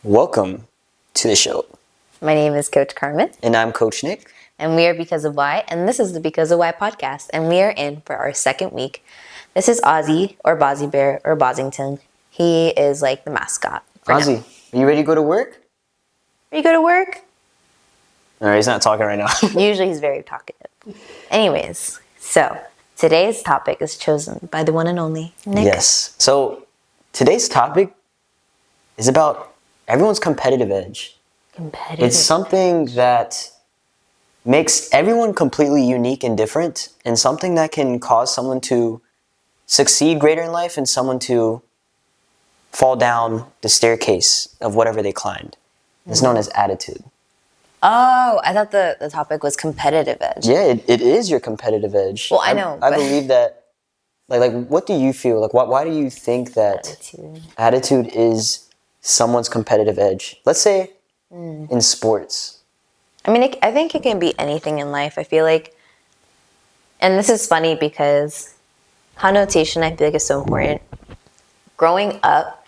Welcome to the show. My name is Coach Carmen. And I'm Coach Nick. And we are Because of Why. And this is the Because of Why podcast. And we are in for our second week. This is Ozzy, or Bozzy Bear, or Bozzington. He is like the mascot. Ozzy, are you ready to go to work? Ready to go to work? All right, he's not talking right now. Usually he's very talkative. Anyways, so today's topic is chosen by the one and only Nick. Yes. So today's topic is about everyone's competitive edge. It's something that makes everyone completely unique and different, and something that can cause someone to succeed greater in life and someone to fall down the staircase of whatever they climbed. It's known as attitude. Oh, I thought the topic was competitive edge. Yeah, it is your competitive edge. Well, I know. I believe that, like, what do you feel? Like, why do you think that attitude is someone's competitive edge? Let's say in sports. I mean, I think it can be anything in life. I feel like, and this is funny because connotation I feel like is so important. Growing up,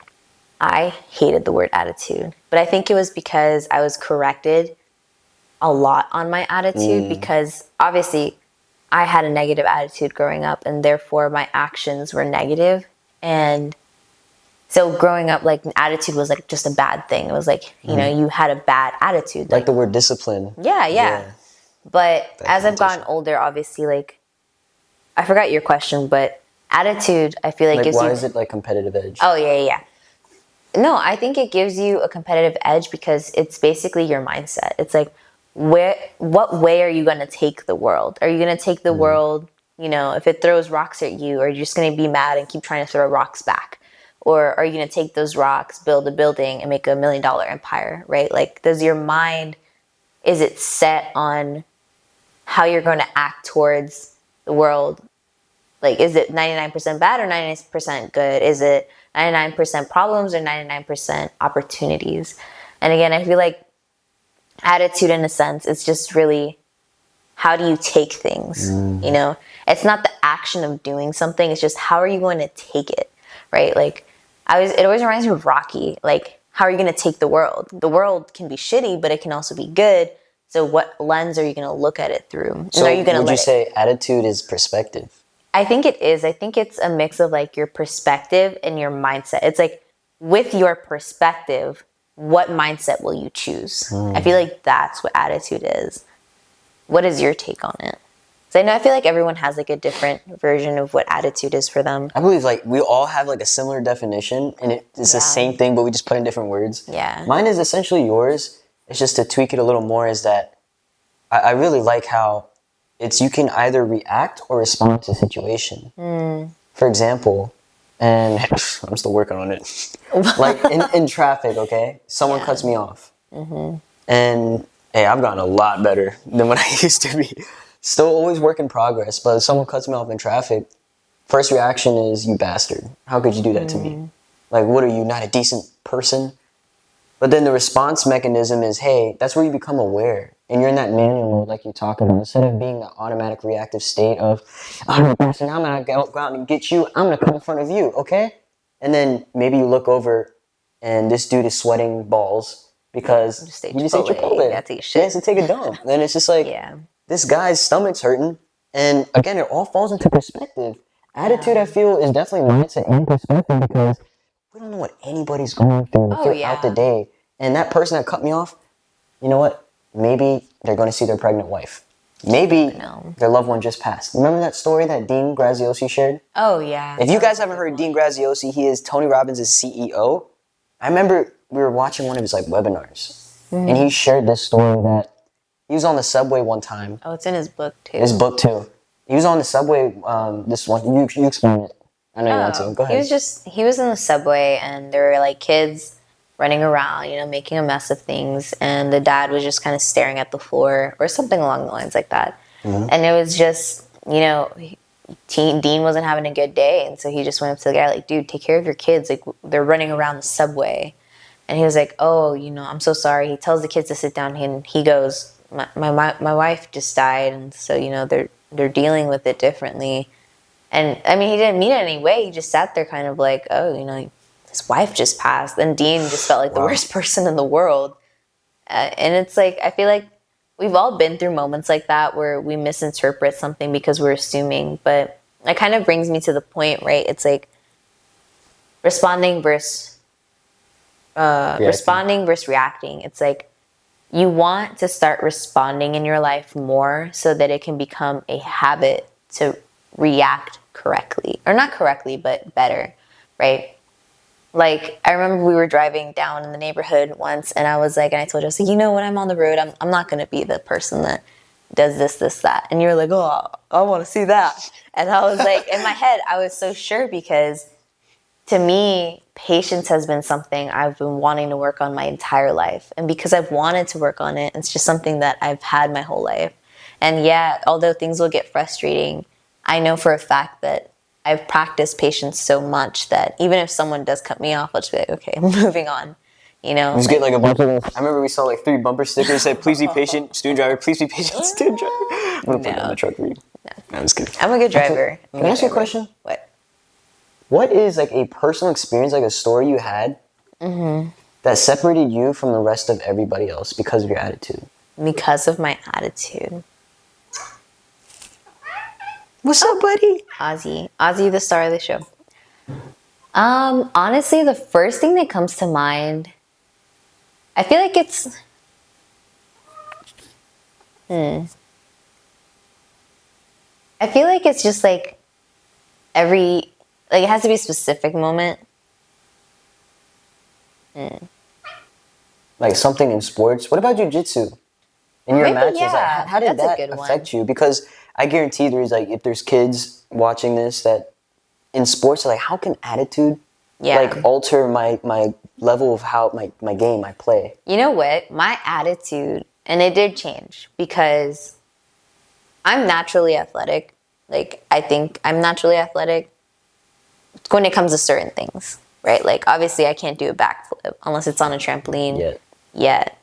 I hated the word attitude, but I think it was because I was corrected a lot on my attitude because obviously I had a negative attitude growing up, and therefore my actions were negative. And so growing up, like, attitude was like just a bad thing. It was like, you know, you had a bad attitude. Like the word discipline. Yeah. But as I've gotten older, obviously, like, I forgot your question, but attitude, I feel like gives you... Why is it like competitive edge? Oh, yeah. No, I think it gives you a competitive edge because it's basically your mindset. It's like, what way are you going to take the world? Are you going to take the world, you know, if it throws rocks at you, or are you just going to be mad and keep trying to throw rocks back? Or are you going to take those rocks, build a building, and make $1 million empire, right? Like, does your mind, is it set on how you're going to act towards the world? Like, is it 99% bad or 99% good? Is it 99% problems or 99% opportunities? And again, I feel like attitude, in a sense, is just really, how do you take things? You know, it's not the action of doing something. It's just, how are you going to take it, right? Like, it always reminds me of Rocky. Like, how are you going to take the world? The world can be shitty, but it can also be good. So what lens are you going to look at it through? So would you say attitude is perspective? I think it is. I think it's a mix of like your perspective and your mindset. It's like, with your perspective, what mindset will you choose? I feel like that's what attitude is. What is your take on it? So I feel like everyone has like a different version of what attitude is for them. I believe like we all have like a similar definition, and it's the same thing, but we just put in different words. Yeah. Mine is essentially yours. It's just to tweak it a little more, is that I really like how you can either react or respond to a situation. For example, and I'm still working on it. Like in traffic, okay? Someone cuts me off. And hey, I've gotten a lot better than what I used to be. Still always work in progress, but if someone cuts me off in traffic, first reaction is, you bastard. How could you do that to me? Like, what are you, not a decent person? But then the response mechanism is, hey, that's where you become aware. And you're in that manual mode like you're talking about. Instead of being the automatic reactive state of, I'm a bastard, I'm going to go out and get you, I'm going to come in front of you, okay? And then maybe you look over and this dude is sweating balls because he just ate Chipotle. You gotta take a shit. He has to take a dump. Then it's just like, this guy's stomach's hurting. And again, it all falls into perspective. Attitude, I feel, is definitely mindset and perspective, because we don't know what anybody's going through throughout the day. And that person that cut me off, you know what? Maybe they're going to see their pregnant wife. Maybe their loved one just passed. Remember that story that Dean Graziosi shared? Oh, yeah. If you guys haven't heard Dean Graziosi, he is Tony Robbins' CEO. I remember we were watching one of his like webinars, and he shared this story that he was on the subway one time. Oh, it's in his book too. His book too. He was on the subway. This one, you explain it. I know you want to. Go ahead. He was in the subway, and there were like kids running around, you know, making a mess of things, and the dad was just kind of staring at the floor or something along the lines like that. And it was just, you know, Dean wasn't having a good day, and so he just went up to the guy like, dude, take care of your kids, like, they're running around the subway. And he was like, oh, you know, I'm so sorry. He tells the kids to sit down, and he goes, my wife just died, and so, you know, they're dealing with it differently. And I mean, he didn't mean it in any way. He just sat there kind of like, oh, you know, his wife just passed, and Dean just felt like the worst person in the world. And it's like, I feel like we've all been through moments like that where we misinterpret something because we're assuming. But it kind of brings me to the point, right? It's like responding versus reacting. It's like you want to start responding in your life more so that it can become a habit to react correctly, or not correctly, but better, right? Like, I remember we were driving down in the neighborhood once, and I was like, and I told you, I was like, you know, when I'm on the road, I'm not going to be the person that does this, that. And you're like, oh, I want to see that. And I was like, in my head, I was so sure, because to me, patience has been something I've been wanting to work on my entire life. And because I've wanted to work on it, it's just something that I've had my whole life. And yeah, although things will get frustrating, I know for a fact that I've practiced patience so much that even if someone does cut me off, I'll just be like, okay, I'm moving on. You know, just get like a bunch of those. I remember we saw like 3 bumper stickers that said, "Please be patient, student driver. Please be patient, student driver." I'm gonna put that on the truck for you. No, I'm just kidding. I'm a good driver. Can I ask you a question? What? What is like a personal experience, like a story you had that separated you from the rest of everybody else because of your attitude? Because of my attitude. What's up, buddy? Ozzy, the star of the show. Honestly, the first thing that comes to mind, I feel like it's I feel like it's just like it has to be a specific moment. Like something in sports. What about jiu-jitsu? In your Maybe, matches, yeah, like, how did that's a that good one. affect you? Because I guarantee there's like, if there's kids watching this that in sports, they're like, how can attitude like alter my level of how my game I play? You know what? My attitude, and it did change because I'm naturally athletic. Like, I think I'm naturally athletic when it comes to certain things, right? Like, obviously, I can't do a backflip unless it's on a trampoline yet.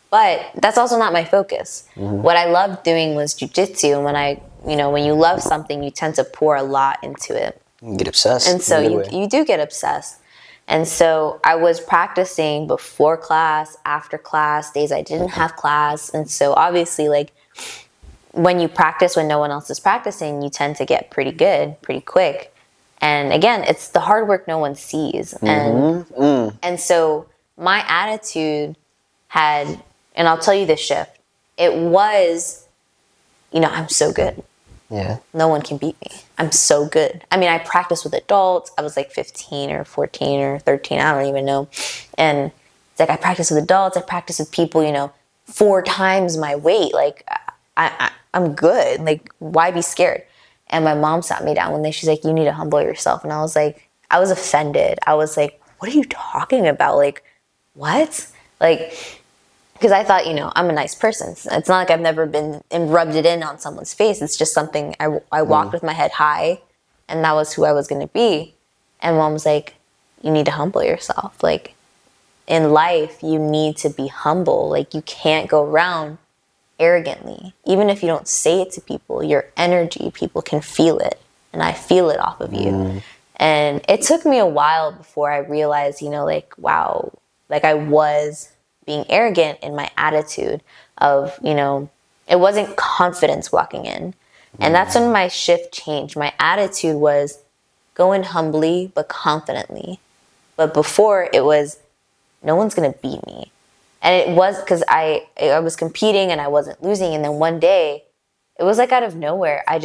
But that's also not my focus. What I loved doing was jujitsu. And when you love something, you tend to pour a lot into it. You get obsessed. And so you do get obsessed. And so I was practicing before class, after class, days I didn't have class. And so obviously, like, when you practice when no one else is practicing, you tend to get pretty good pretty quick. And again, it's the hard work no one sees. And so my attitude had, and I'll tell you this shift, it was, I'm so good. Yeah. No one can beat me. I'm so good. I mean, I practiced with adults. I was like 15 or 14 or 13. I don't even know. And it's like I practiced with adults. I practiced with people, 4 times my weight. Like, I'm good. Like, why be scared? And my mom sat me down one day. She's like, you need to humble yourself. And I was offended. I was like, what are you talking about? Like, what? Like, because I thought, I'm a nice person. It's not like I've never been and rubbed it in on someone's face. It's just something I walked with my head high, and that was who I was going to be. And mom was like, you need to humble yourself. Like, in life, you need to be humble. Like, you can't go around arrogantly. Even if you don't say it to people, your energy, people can feel it. And I feel it off of you. And it took me a while before I realized, like, wow, like I was being arrogant in my attitude of, it wasn't confidence walking in. And that's when my shift changed. My attitude was go in humbly but confidently. But before it was, no one's going to beat me. And it was because I was competing and I wasn't losing. And then one day, it was like out of nowhere, I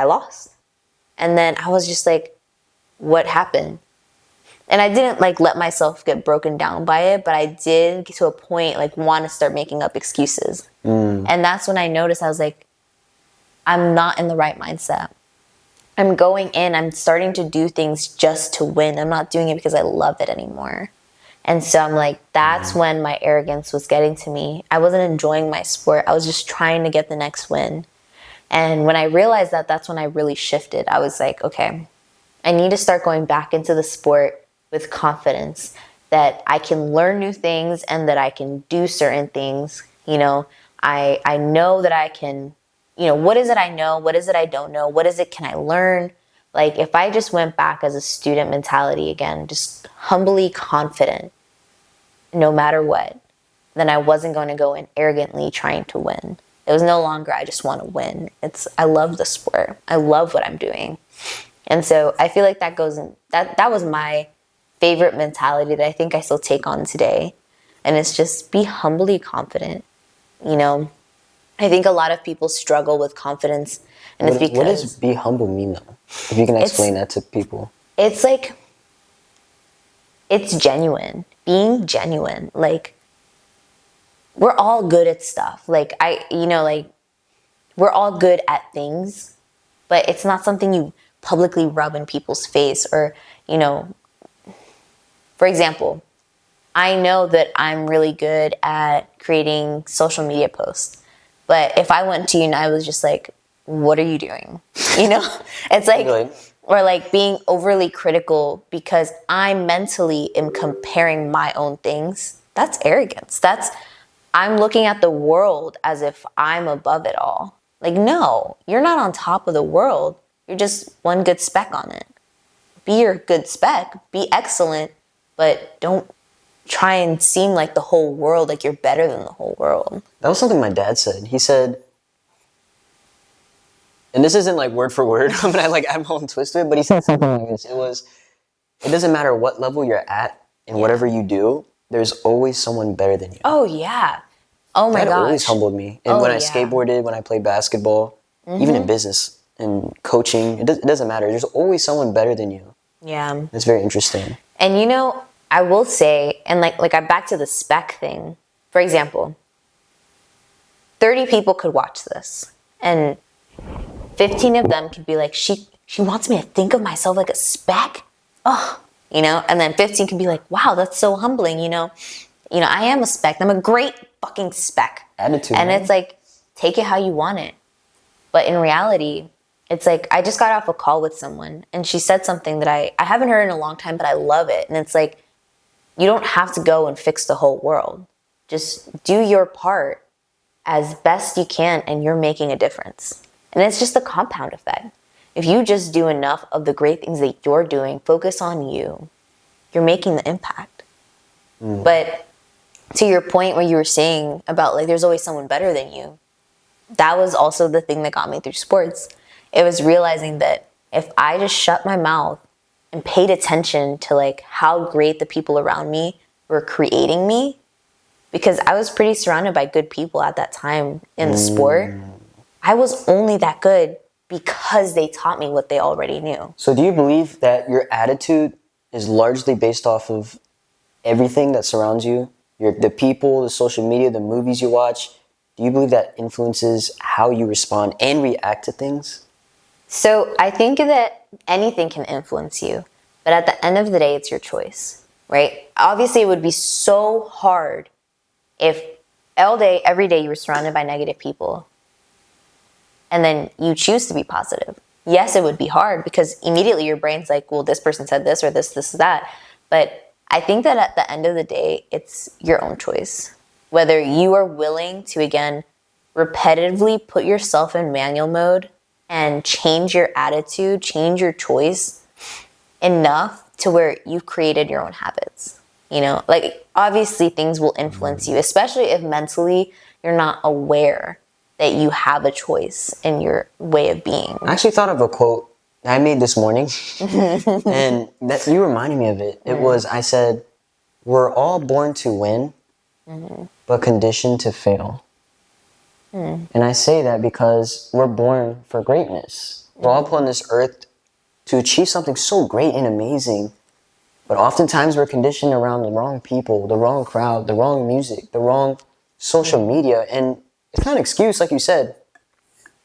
lost. And then I was just like, what happened? And I didn't like let myself get broken down by it, but I did get to a point like want to start making up excuses. And that's when I noticed, I was like, I'm not in the right mindset. I'm going in, I'm starting to do things just to win. I'm not doing it because I love it anymore. And so I'm like, that's when my arrogance was getting to me. I wasn't enjoying my sport. I was just trying to get the next win. And when I realized that, that's when I really shifted. I was like, okay, I need to start going back into the sport with confidence that I can learn new things and that I can do certain things. I know that I can, what is it I know? What is it I don't know? What is it can I learn? Like, if I just went back as a student mentality again, just humbly confident, no matter what, then I wasn't going to go in arrogantly trying to win. It was no longer, I just want to win. I love the sport. I love what I'm doing. And so I feel like that goes in, that was my favorite mentality that I think I still take on today. And it's just be humbly confident. You know, I think a lot of people struggle with confidence, and it's because what does be humble mean though? If you can explain that to people. It's like, it's genuine. Being genuine. Like, we're all good at stuff. Like, we're all good at things, but it's not something you publicly rub in people's face or, for example, I know that I'm really good at creating social media posts. But if I went to you and I was just like, what are you doing? It's like, or like being overly critical because I mentally am comparing my own things. That's arrogance. I'm looking at the world as if I'm above it all. Like, no, you're not on top of the world. You're just one good speck on it. Be your good speck, be excellent, but don't try and seem like the whole world, like you're better than the whole world. That was something my dad said. He said, and this isn't like word for word, but I like add my own twist to it, but he said something like this. It doesn't matter what level you're at in whatever you do, there's always someone better than you. Oh, yeah. Oh, my gosh. That always humbled me. And when I skateboarded, when I played basketball, even in business and coaching, it doesn't matter. There's always someone better than you. Yeah. It's very interesting. And I will say, and like I'm back to the spec thing. For example, 30 people could watch this, and 15 of them could be like, she wants me to think of myself like a speck? Oh, and then 15 could be like, wow, that's so humbling, I am a speck. I'm a great fucking speck. Attitude. And it's like, take it how you want it. But in reality, it's like, I just got off a call with someone, and she said something that I haven't heard in a long time, but I love it. And it's like, you don't have to go and fix the whole world. Just do your part as best you can, and you're making a difference. And it's just a compound effect. If you just do enough of the great things that you're doing, focus on you, you're making the impact. But to your point where you were saying about like there's always someone better than you, that was also the thing that got me through sports. It was realizing that if I just shut my mouth and paid attention to like how great the people around me were creating me, because I was pretty surrounded by good people at that time in the sport. I was only that good because they taught me what they already knew. So do you believe that your attitude is largely based off of everything that surrounds you? The people, the social media, the movies you watch? Do you believe that influences how you respond and react to things? So I think that anything can influence you, but at the end of the day, it's your choice, right? Obviously, it would be so hard if all day, every day, you were surrounded by negative people and then you choose to be positive. Yes, it would be hard because immediately your brain's like, well, this person said this or this, that. But I think that at the end of the day, it's your own choice. Whether you are willing to, again, repetitively put yourself in manual mode and change your attitude, change your choice enough to where you've created your own habits. Like obviously things will influence you, especially if mentally you're not aware that you have a choice in your way of being. I actually thought of a quote I made this morning, and that you reminded me of it. It was, I said, we're all born to win, but conditioned to fail. And I say that because we're born for greatness. We're all put on this earth to achieve something so great and amazing, but oftentimes we're conditioned around the wrong people, the wrong crowd, the wrong music, the wrong social media, and it's not an excuse, like you said.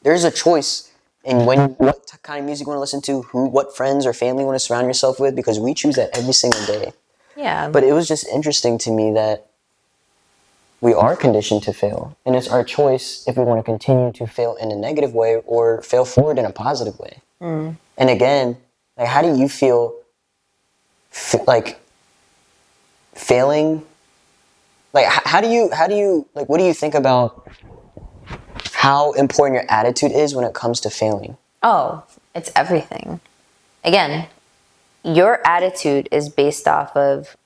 There's a choice in what kind of music you want to listen to, what friends or family you want to surround yourself with, because we choose that every single day. Yeah. But it was just interesting to me that we are conditioned to fail, and it's our choice if we want to continue to fail in a negative way or fail forward in a positive way. And again, like, how do you feel like failing? Like, how do you like, what do you think about how important your attitude is when it comes to failing? Oh, it's everything. again, your attitude is based off of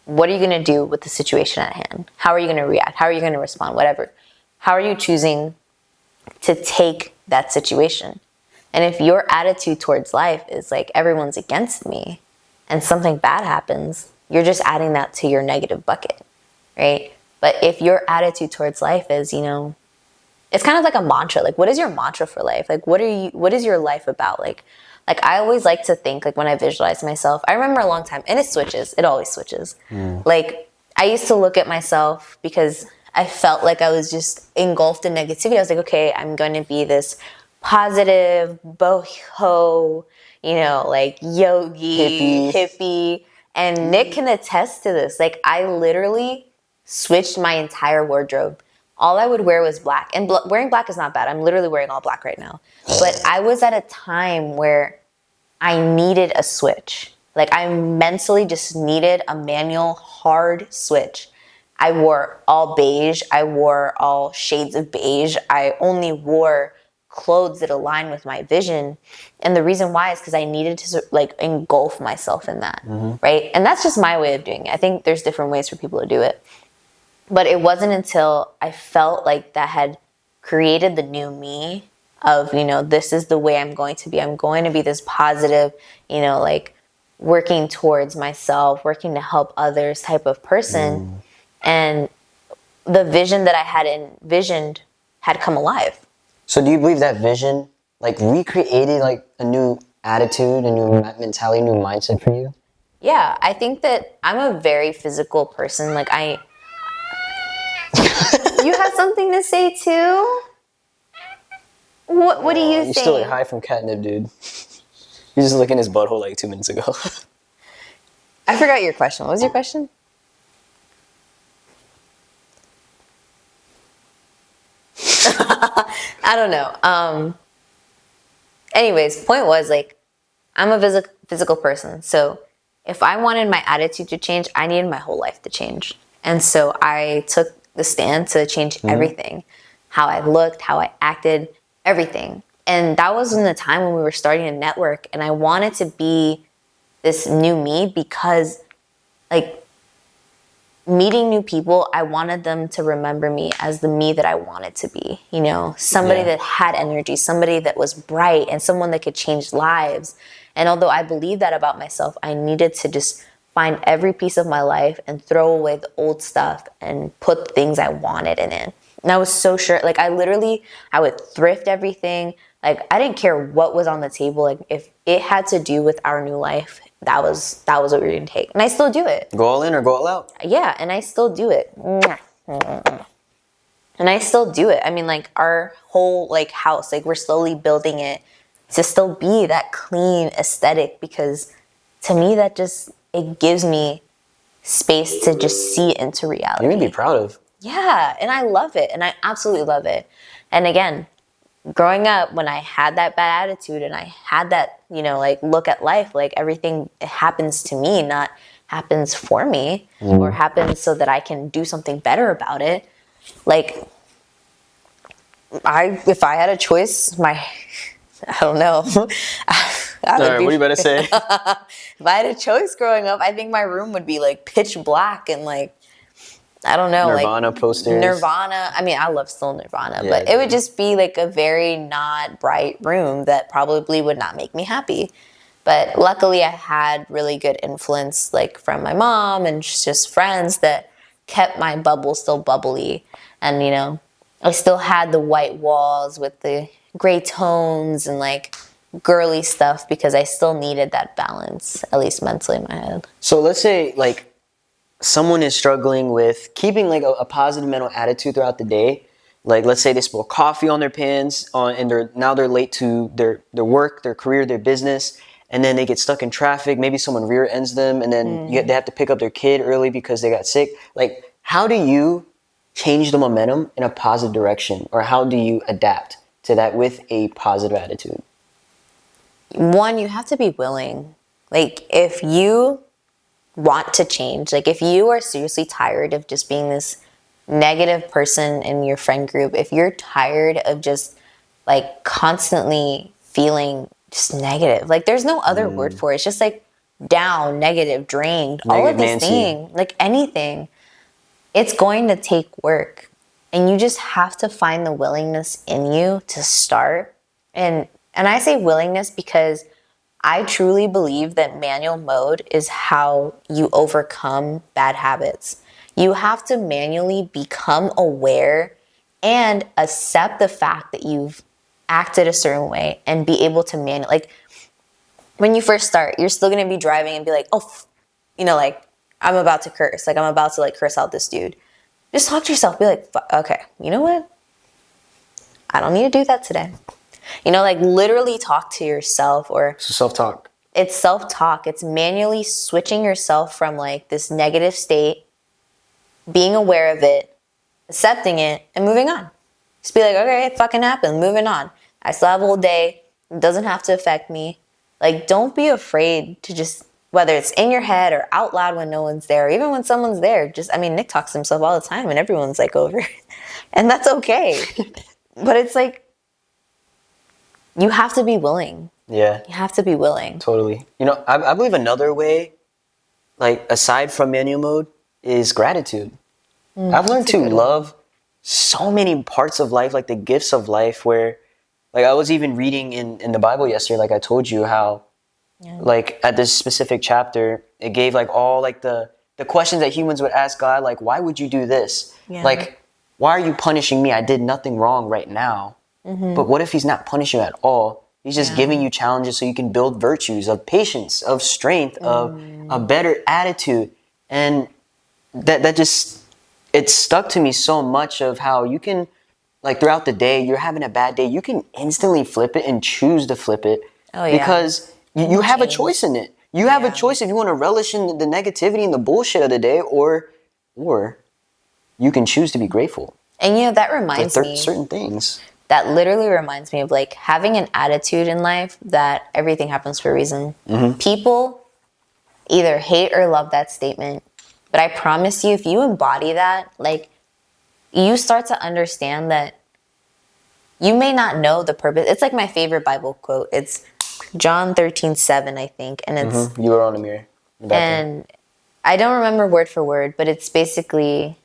what are you going to do with the situation at hand? How are you going to react? How are you going to respond? Whatever. How are you choosing to take that situation? And if your attitude towards life is like everyone's against me and something bad happens, you're just adding that to your negative bucket, right? But if your attitude towards life is, it's kind of like a mantra. Like, what is your mantra for life? Like, what is your life about? Like I always like to think, like when I visualize myself, I remember a long time, and it switches. It always switches. Like I used to look at myself because I felt like I was just engulfed in negativity. I was like, okay, I'm going to be this positive boho, like yogi, hippie. And Nick can attest to this. Like I literally switched my entire wardrobe. All I would wear was black. And wearing black is not bad. I'm literally wearing all black right now. But I was at a time where I needed a switch. Like I mentally just needed a manual hard switch. I wore all beige. I wore all shades of beige. I only wore clothes that align with my vision. And the reason why is because I needed to like engulf myself in that, right? And that's just my way of doing it. I think there's different ways for people to do it. But it wasn't until I felt like that had created the new me of, this is the way I'm going to be. I'm going to be this positive, like working towards myself, working to help others type of person. And the vision that I had envisioned had come alive. So do you believe that vision like recreated like a new attitude, a new mentality, a new mindset for you? Yeah, I think that I'm a very physical person. Like you have something to say too? What do you think? You still like high from catnip, dude. You're just looking at his butthole like 2 minutes ago. I forgot your question. What was your question? I don't know. Anyways, point was like, I'm a physical person. So if I wanted my attitude to change, I needed my whole life to change. And so I took the stand to change everything. How I looked, how I acted, everything. And that was in the time when we were starting a network. And I wanted to be this new me because like meeting new people, I wanted them to remember me as the me that I wanted to be, somebody that had energy, somebody that was bright, and someone that could change lives. And although I believed that about myself, I needed to just find every piece of my life and throw away the old stuff and put the things I wanted in it. And I was so sure, like I would thrift everything. Like I didn't care what was on the table. Like if it had to do with our new life, that was what we were gonna take. And I still do it. Go all in or go all out? Yeah, and I still do it. And I still do it. I mean, like our whole like house, like we're slowly building it to still be that clean aesthetic because to me that just it gives me space to just see it into reality. You're gonna be proud of. Yeah, and I love it. And I absolutely love it. And again, growing up when I had that bad attitude and I had that, like look at life, like everything happens to me, not happens for me or happens so that I can do something better about it. Like if I had a choice, I don't know. Sorry, what are you about to say? If I had a choice growing up, I think my room would be like pitch black and like I don't know, Nirvana like posters. Nirvana. I mean, I love still Nirvana, but it would just be like a very not bright room that probably would not make me happy. But luckily, I had really good influence, like from my mom and just friends that kept my bubble still bubbly. And I still had the white walls with the gray tones and like girly stuff because I still needed that balance, at least mentally in my head. So let's say like someone is struggling with keeping like a positive mental attitude throughout the day. Like let's say they spill coffee on their pants and they're late to their work, their career, their business, and then they get stuck in traffic. Maybe someone rear ends them and then they have to pick up their kid early because they got sick. Like how do you change the momentum in a positive direction, or how do you adapt to that with a positive attitude? One, you have to be willing. Like if you want to change, like if you are seriously tired of just being this negative person in your friend group, if you're tired of just like constantly feeling just negative. Like there's no other word for it. It's just like down, negative, drained, all of Negative these Nancy. things, like anything. It's going to take work. And you just have to find the willingness in you to start. And I say willingness because I truly believe that manual mode is how you overcome bad habits. You have to manually become aware and accept the fact that you've acted a certain way and be able to like when you first start, you're still gonna be driving and be like, oh, like I'm about to curse, like I'm about to like curse out this dude. Just talk to yourself, be like, okay, you know what? I don't need to do that today. Like literally talk to yourself, or So self-talk. it's self-talk. It's manually switching yourself from like this negative state, being aware of it, accepting it, and moving on. Just be like, okay, it fucking happened, moving on. I still have a whole day. It doesn't have to affect me. Like, don't be afraid to just, whether it's in your head or out loud when no one's there, or even when someone's there, Nick talks to himself all the time and everyone's like over. And that's okay. But it's like, you have to be willing. Yeah. You have to be willing. Totally. I believe another way, like aside from manual mode, is gratitude. I've learned to love so many parts of life, like the gifts of life, where like I was even reading in the Bible yesterday, like I told you how like at this specific chapter, it gave like all like the questions that humans would ask God, like, why would you do this? Yeah. Like, why are you punishing me? I did nothing wrong right now. But what if he's not punishing you at all? He's just giving you challenges so you can build virtues of patience, of strength, of a better attitude. And that just, it stuck to me so much of how you can, like throughout the day, you're having a bad day, you can instantly flip it and choose to flip it. Oh, yeah. Because you have a choice in it. You have a choice if you want to relish in the negativity and the bullshit of the day, or you can choose to be grateful. And that reminds me. Certain things. That literally reminds me of like having an attitude in life that everything happens for a reason. People either hate or love that statement. But I promise you, if you embody that, like you start to understand that you may not know the purpose. It's like my favorite Bible quote. It's John 13:7, I think. And it's You were on the mirror. And I don't remember word for word, but it's basically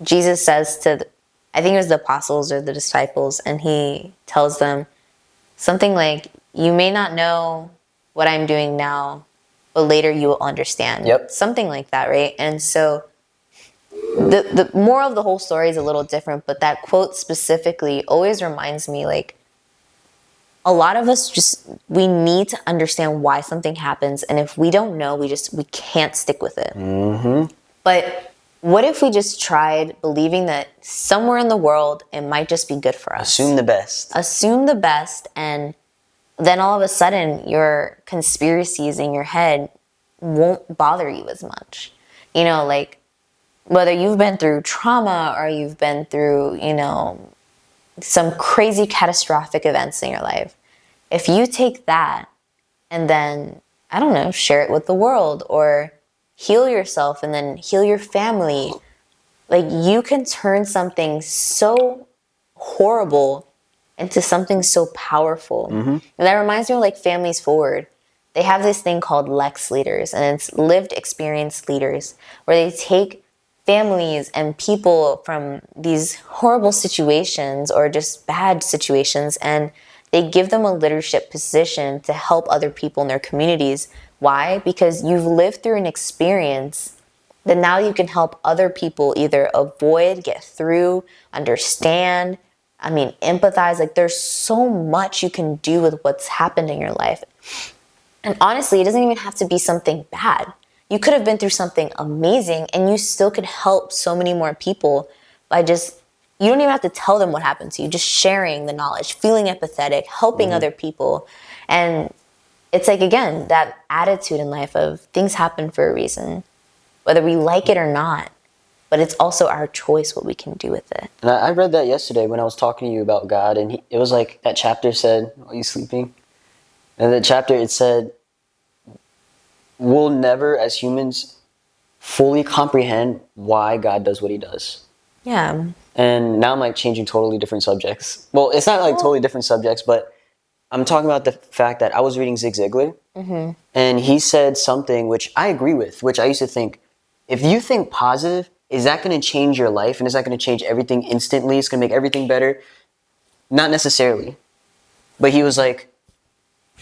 Jesus says to, I think it was the apostles or the disciples, and he tells them something like, you may not know what I'm doing now, but later you will understand. Yep. Something like that, right? And so the moral of the whole story is a little different, but that quote specifically always reminds me, like, a lot of us we need to understand why something happens, and if we don't know, we can't stick with it. But what if we just tried believing that somewhere in the world it might just be good for us? Assume the best. Assume the best, and then all of a sudden your conspiracies in your head won't bother you as much. Like whether you've been through trauma or you've been through, some crazy catastrophic events in your life. If you take that and then, I don't know, share it with the world or heal yourself and then heal your family, like you can turn something so horrible into something so powerful. And that reminds me of like Families Forward. They have this thing called Lex Leaders, and it's lived experience leaders, where they take families and people from these horrible situations or just bad situations, and they give them a leadership position to help other people in their communities. Why? Because you've lived through an experience that now you can help other people either avoid, get through, understand, empathize. Like there's so much you can do with what's happened in your life. And honestly, it doesn't even have to be something bad. You could have been through something amazing and you still could help so many more people by you don't even have to tell them what happened to you, just sharing the knowledge, feeling empathetic, helping other people. And it's like, again, that attitude in life of things happen for a reason, whether we like it or not, but it's also our choice what we can do with it. And I read that yesterday when I was talking to you about God, and it was like that chapter said, are you sleeping? And the chapter, it said, we'll never, as humans, fully comprehend why God does what he does. Yeah. And now I'm like changing totally different subjects. Well, it's not like totally different subjects, but I'm talking about the fact that I was reading Zig Ziglar, and he said something which I agree with, which I used to think, if you think positive, is that going to change your life? And is that going to change everything instantly? It's going to make everything better? Not necessarily. But he was like,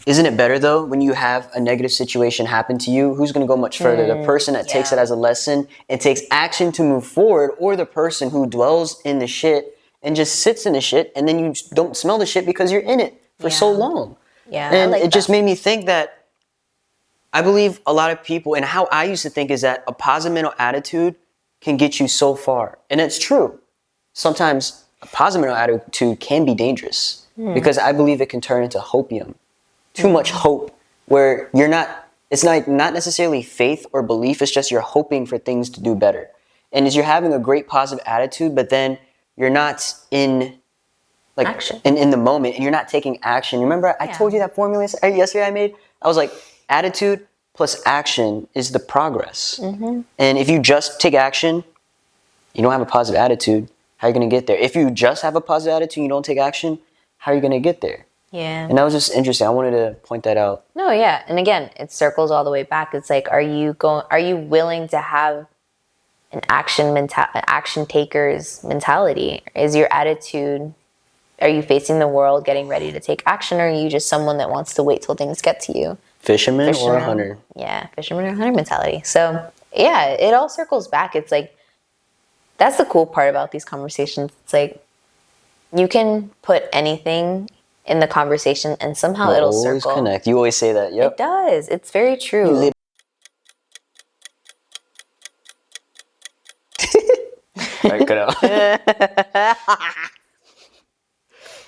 isn't it better though when you have a negative situation happen to you? Who's going to go much further? The person that takes it as a lesson and takes action to move forward, or the person who dwells in the shit and just sits in the shit, and then you don't smell the shit because you're in it for so long. Yeah, And I like it just that. made me think that I believe a lot of people, and how I used to think is that a positive mental attitude can get you so far. And it's true. Sometimes a positive mental attitude can be dangerous because I believe it can turn into hopium. Too much hope where you're not, it's not necessarily faith or belief, it's just you're hoping for things to do better. And as you're having a great positive attitude, but then you're not in like Action. in the moment and you're not taking action. Remember I told you that formula yesterday I made? I was like, attitude plus action is the progress. And if you just take action, you don't have a positive attitude, how are you going to get there? If you just have a positive attitude and you don't take action, how are you going to get there? Yeah. And that was just interesting. I wanted to point that out. No, yeah. And again, it circles all the way back. It's like, are you willing to have an action taker's mentality? Is your attitude, are you facing the world getting ready to take action, or are you just someone that wants to wait till things get to you? Fisherman or a hunter? Yeah, fisherman or hunter mentality. So yeah, it all circles back. It's like, that's the cool part about these conversations. It's like, you can put anything in the conversation and somehow it'll always circle. connect. You always say that. Yep. It does. It's very true. Alright, cut out.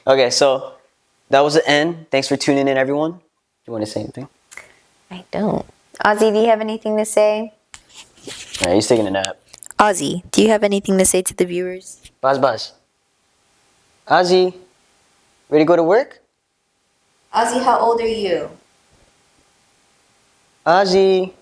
Okay, so that was the end. Thanks for tuning in, everyone. You want to say anything? I don't. Ozzy, do you have anything to say? Alright, he's taking a nap. Ozzy, do you have anything to say to the viewers? Buzz. Ozzy, ready to go to work? Ozzy, how old are you? Ozzy.